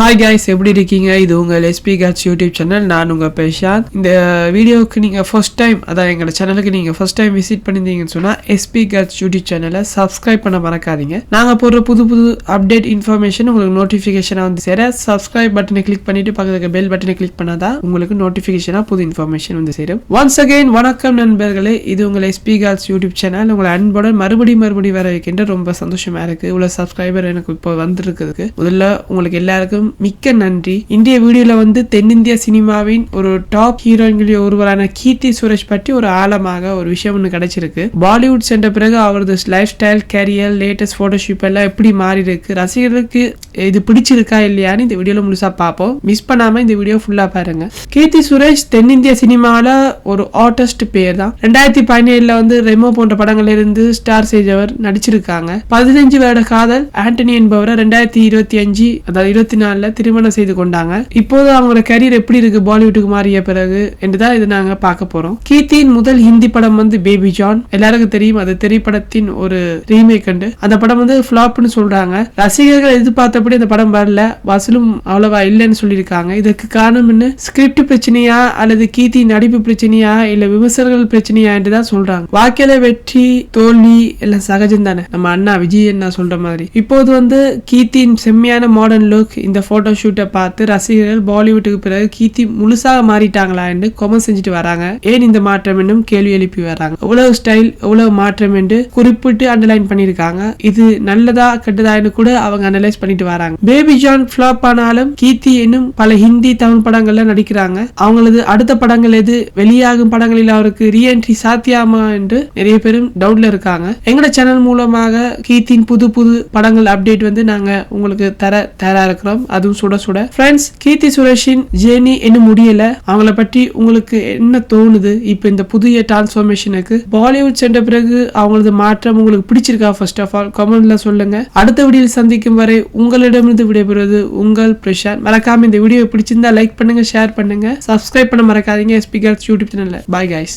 Hi guys, எப்படி இருக்கீங்க? இது உங்கள் எஸ்பி காட்ஸ் யூடியூப் சேனல். நான் உங்கள் பேஷான். இந்த வீடியோவுக்கு நீங்கள் ஃபர்ஸ்ட் டைம், அதான் எங்களோட சேனலுக்கு நீங்கள் ஃபர்ஸ்ட் டைம் விசிட் பண்ணியிருந்தீங்கன்னு சொன்னால் எஸ்பி காட்ஸ் யூடியூப் சேனலை சப்ஸ்கிரைப் பண்ண மறக்காதீங்க. நாங்கள் போடுற புது புது அப்டேட் இன்ஃபர்மேஷன் உங்களுக்கு நோட்டிஃபிகேஷனாக வந்து சேர சப்ஸ்கிரைப் பட்டனை கிளிக் பண்ணிட்டு பக்கத்துக்கு பெல் பட்டனை கிளிக் பண்ணாதான் உங்களுக்கு நோட்டிஃபிகேஷனாக புது இன்ஃபர்மேஷன் வந்து சேரும். ஒன்ஸ் அகைன் வணக்கம் நண்பர்களே, இது உங்கள் எஸ்பி காட்ஸ் யூடியூப் சேனல். உங்களை அன்புடன் மறுபடியும் வர வைக்கின்ற ரொம்ப சந்தோஷமா இருக்கு. இவ்வளோ சப்ஸ்கிரைபர் எனக்கு இப்போ வந்துருக்குதுக்கு முதல்ல உங்களுக்கு எல்லாருக்கும் மிக்க நன்றி. இன்றைய வீடியோல வந்து தென்னிந்திய சினிமாவின் ஒரு டாப் ஹீரோயின்களில் ஒருவரான கீர்த்தி சுரேஷ் பற்றி ஒரு ஆழமாக ஒரு விஷயம் ஒன்று கிடைச்சிருக்கு. பாலிவுட் சென்ற பிறகு அவரது lifestyle, career, latest photoshoot எல்லாம் எப்படி மாறி இருக்கு, ரசிகர்களுக்கு இது பிடிச்சிருக்கா இல்லையான்னு இந்த வீடியோல முழுசா பார்ப்போம். மிஸ் பண்ணாம இந்த வீடியோ ஃபுல்லா பாருங்க. கீர்த்தி சுரேஷ் தென்னிந்திய சினிமால ஒரு ஆர்டிஸ்ட் பேர் தான். 2017 வந்து ரெமோ போன்ற படங்கள்ல இருந்து ஸ்டார் சேஜவர் நடிச்சிருக்காங்க. 15 வருட காதல் ஆண்டனி என்பவரை 2025 அதாவது 24 திருமணம் செய்து கொண்டாங்க. இப்போது அவங்களோட கரியர் எப்படி இருக்கு பாலிவுட்டுக்கு மாறிய பிறகு என்றுதான் இது நாங்க பார்க்க போறோம். கீர்த்தியின் முதல் ஹிந்தி படம் வந்து பேபி ஜான். எல்லாருக்கும் தெரியும், அது திரைப்படத்தின் ஒரு ரீமேக். அந்த படம் வந்து ஃபிளாப்னு சொல்றாங்க. ரசிகர்கள் எதிர்பார்த்தபடி அந்த படம் வரல, வசூலும் அவ்வளவா இல்லைன்னு சொல்லியிருக்காங்க. இதுக்கு காரணம் என்ன, ஸ்கிரிப்ட் பிரச்சனையா அல்லது கீர்த்தி நடிப்பு பிரச்சனையா இல்ல விமர்சகர்கள் பிரச்சனையா என்றுதான் சொல்றாங்க. வாழ்க்கையில வெற்றி தோல்வி எல்லாம் சகஜம் தானே, நம்ம அண்ணா விஜய் என்ன சொல்ற மாதிரி. இப்போது வந்து கீர்த்தியின் செம்மையான மாடர்ன் லுக், இந்த போட்டோ ஷூட்டை பார்த்து ரசிகர்கள் பாலிவுட்டுக்கு பிறகு கீர்த்தி முழுசாக மாறிட்டாங்களா என்று கமெண்ட் செஞ்சுட்டு வராங்க. ஏன் இந்த மாற்றம் என்னும் கேள்வி எழுப்பி வராங்க. எவ்வளவு ஸ்டைல், எவ்வளவு மாற்றம் என்று குறிப்பிட்டு அண்டர்லைன் பண்ணிருக்காங்க. இது நல்லதா கெட்டதா கூட அவங்க அனலைஸ் பண்ணிட்டு வராங்க. பேபி ஜான் ஃபிளாப் ஆனாலும் கீர்த்தி இன்னும் பல ஹிந்தி தமிழ் படங்கள்ல நடிக்கிறாங்க. அவங்களது அடுத்த படங்கள் எது, வெளியாகும் படங்களில் அவருக்கு ரீஎன்ட்ரி சாத்தியமா என்று நிறைய பேரும் டவுட்ல இருக்காங்க. எங்களோட சேனல் மூலமாக கீர்த்தியின் புது புது படங்கள் அப்டேட் வந்து நாங்க உங்களுக்கு தர இருக்கிறோம். அதுவும் சுட சுட. ஃப்ரெண்ட்ஸ், கீர்த்தி சுரேஷின் ஜேர்னி இன்னும் முடியல. அவங்கள பற்றி உங்களுக்கு என்ன தோணுது? இப்ப இந்த புதிய டிரான்ஸ்ஃபர்மேஷனுக்கு பாலிவுட் சென்ற பிறகு அவங்களது மாற்றம் உங்களுக்கு பிடிச்சிருக்கா? ஃபர்ஸ்ட் ஆஃப் ஆல் கமெண்ட்ல சொல்லுங்க. அடுத்த வீடியோவில் சந்திக்கும் வரை உங்களிடமிருந்து விடைபெறுவது உங்கள் பிரசாந்த். மறக்காம இந்த வீடியோ பிடிச்சிருந்தா லைக் பண்ணுங்க, ஷேர் பண்ணுங்க, சப்ஸ்கிரைப் பண்ண மறக்காதீங்க எஸ்பி காட்ஸ் யூடியூப் சேனல்ல. Bye guys.